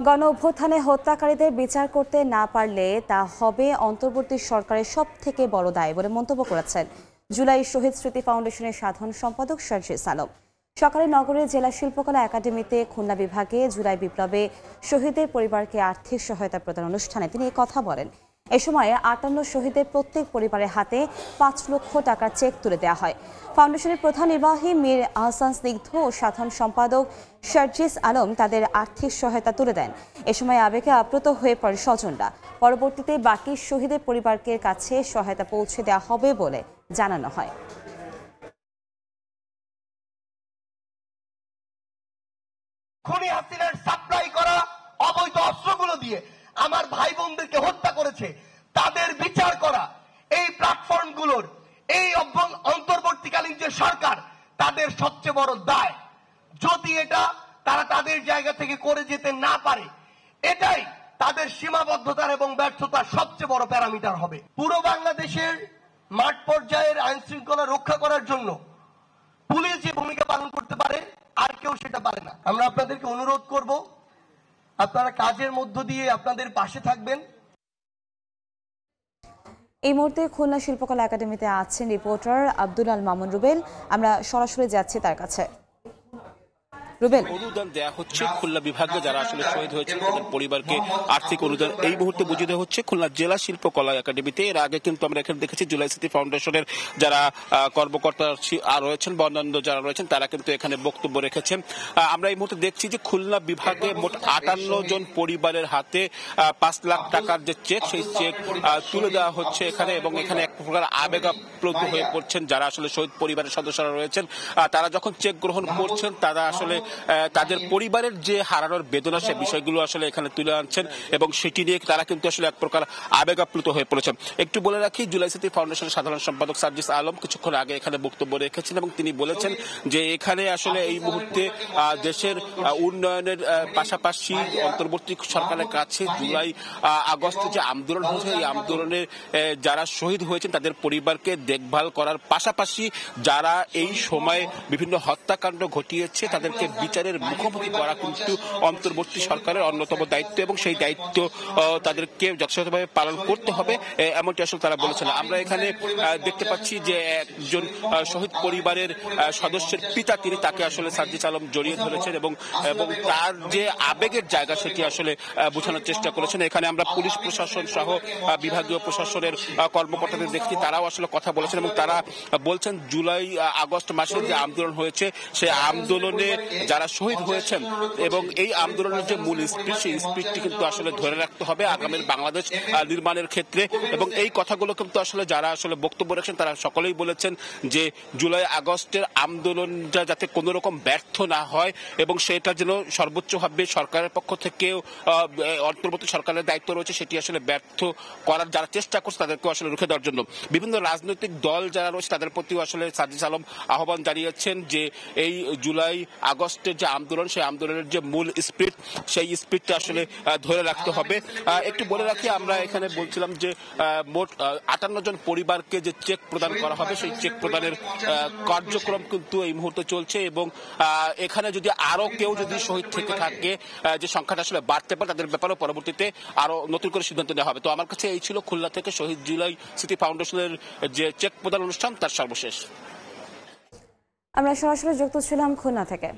গণ অভ্যুত্থানে হত্যাকারীদের বিচার করতে না পারলে তা হবে অন্তর্বর্তী সরকারের সবথেকে বড় দায় বলে মন্তব্য করেছেন জুলাই শহীদ স্মৃতি ফাউন্ডেশনের সাধারণ সম্পাদক সার্জিস আলম। সকালে নগরের জেলা শিল্পকলা একাডেমিতে খুলনা বিভাগে জুলাই বিপ্লবে শহীদদের পরিবারকে আর্থিক সহায়তা প্রদান অনুষ্ঠানে তিনি কথা বলেন। এ সময় ৫৮ শহীদের প্রত্যেক পরিবারের হাতে ৫ লক্ষ টাকার চেক তুলে দেওয়া হয়। ফাউন্ডেশনের প্রধান নির্বাহী মীর আহসান স্নিগ্ধ ও সাধারণ সম্পাদক সার্জিস আলম তাদের আর্থিক সহায়তা তুলে দেন। এ সময় আবেগে আপ্লুত হয়ে পড়ে স্বজনরা। পরবর্তীতে বাকি শহীদের পরিবারের কাছে সহায়তা পৌঁছে দেওয়া হবে বলে জানানো হয়। খুনি হাসিনার সাপ্লাই করা অবৈধ অস্ত্রগুলো দিয়ে আমার ভাই বোনদেরকে হত্যা করেছে, তাদের বিচার করা এই প্ল্যাটফর্মগুলোর এই অন্তর্বর্তীকালীন যে সরকার তাদের সবচেয়ে বড় দায়। যদি এটা তারা তাদের জায়গা থেকে করে যেতে না পারে, এটাই তাদের সীমাবদ্ধতার এবং ব্যর্থতার সবচেয়ে বড় প্যারামিটার হবে। পুরো বাংলাদেশের মাঠ পর্যায়ের আইন শৃঙ্খলা রক্ষা করার জন্য পুলিশ যে ভূমিকা পালন করতে পারে আর কেউ সেটা পারে না। আমরা আপনাদেরকে অনুরোধ করব, আপনারা কাজের মধ্য দিয়ে আপনাদের পাশে থাকবেন। এই মুহূর্তে খুলনা শিল্পকলা একাডেমিতে আছেন রিপোর্টার আব্দুল আল মামুন রুবেল। আমরা সরাসরি যাচ্ছি তার কাছে। অনুদান দেওয়া হচ্ছে খুলনা বিভাগে যারা আসলে শহীদ হয়েছেন তাদের পরিবারকে আর্থিক অনুদান এই মুহূর্তে বুঝিয়ে দেওয়া হচ্ছে খুলনা জেলা শিল্পকলা একাডেমিতে। এর আগে কিন্তু আমরা এখানে দেখেছি জুলাই স্মৃতি ফাউন্ডেশনের যারা কর্মকর্তা রয়েছেন বা অন্যান্য যারা রয়েছেন তারা কিন্তু এখানে বক্তব্য রেখেছেন। আমরা এই মুহূর্তে দেখছি যে খুলনা বিভাগে মোট ৫৮ জন পরিবারের হাতে ৫ লাখ টাকার যে চেক, সেই চেক তুলে দেওয়া হচ্ছে এখানে, এবং এখানে এক প্রকার আবেগাপ্লুত হয়ে পড়ছেন যারা আসলে শহীদ পরিবারের সদস্যরা রয়েছেন। তারা যখন চেক গ্রহণ করছেন তারা আসলে তাদের পরিবারের যে হারানোর বেদনা সে বিষয়গুলো আসলে এখানে তুলে আনছেন, এবং সেটি নিয়ে তারা কিন্তু আসলে এক প্রকার আবেগাপ্লুত হয়ে পড়েছেন। একটু বলে রাখি, জুলাই স্মৃতি ফাউন্ডেশনের সাধারণ সম্পাদক সার্জিস আলম কিছুক্ষণ আগে এখানে বক্তব্য রেখেছেন এবং তিনি বলেছেন যে এখানে আসলে এই মুহূর্তে দেশের উন্নয়নের পাশাপাশি অন্তর্বর্তী সরকারের কাছে জুলাই আগস্টে যে আন্দোলন হয়েছে এই আন্দোলনের যারা শহীদ হয়েছেন তাদের পরিবারকে দেখভাল করার পাশাপাশি যারা এই সময়ে বিভিন্ন হত্যাকাণ্ড ঘটিয়েছে তাদেরকে বিচারের মুখোমুখি করা কিন্তু অন্তর্বর্তী সরকারের অন্যতম দায়িত্ব, এবং সেই দায়িত্ব তাদেরকে যথাযথভাবে পালন করতে হবে এমনটি আসলে তারা বলেছেন। আমরা এখানে দেখতে পাচ্ছি যে একজন শহীদ পরিবারের সদস্যের পিতা তিনি তাকে আসলে সার্জিস আলম জড়িয়ে ধরেছেন এবং তার যে আবেগের জায়গা সেটি আসলে বোঝানোর চেষ্টা করেছেন। এখানে আমরা পুলিশ প্রশাসন সহ বিভাগীয় প্রশাসনের কর্মকর্তাদের দেখছি, তারাও আসলে কথা বলেছেন এবং তারা বলছেন জুলাই আগস্ট মাসে যে আন্দোলন হয়েছে সেই আন্দোলনে যারা শহীদ হয়েছেন এবং এই আন্দোলনের যে মূল স্পিরিট সেই স্পিরিটটি কিন্তু আসলে ধরে রাখতে হবে আগামীর বাংলাদেশ নির্মাণের ক্ষেত্রে। এবং এই কথাগুলো কিন্তু আসলে যারা আসলে বক্তব্য রেখেছেন তারা সকলেই বলেছেন যে জুলাই আগস্টের আন্দোলনটা যাতে কোনো রকম ব্যর্থ না হয় এবং সেটা যেন সর্বোচ্চভাবে সরকারের পক্ষ থেকেও অন্তর্বর্তী সরকারের দায়িত্ব রয়েছে সেটি আসলে ব্যর্থ করার যারা চেষ্টা করছে তাদেরকে আসলে রুখে দেওয়ার জন্য বিভিন্ন রাজনৈতিক দল যারা রয়েছে তাদের প্রতিও আসলে সার্জিস আলম আহ্বান জানিয়েছেন যে এই জুলাই আগস্টের যে আন্দোলন সেই আন্দোলনের যে মূল স্পিরিট সেই স্পিরিটটা আসলে ধরে রাখতে হবে। একটু বলে রাখি, আমরা এখানে বলছিলাম যে মোট ৫৮ জন পরিবারকে যে চেক প্রদান করা হবে সেই চেক প্রদানের কার্যক্রম কিন্তু এই মুহূর্তে চলছে, এবং এখানে যদি আরো কেউ যদি শহীদ থেকে থাকে যে সংখ্যাটা আসলে বাড়তে পারে তাদের ব্যাপারে পরবর্তীতে আরো নতুন করে সিদ্ধান্ত নেওয়া হবে। তো আমার কাছে এই ছিল খুলনা থেকে শহীদ জুলাই স্মৃতি ফাউন্ডেশনের যে চেক প্রদান অনুষ্ঠান তার সর্বশেষ। আমরা সরাসরি যুক্ত ছিলাম খুলনা থেকে।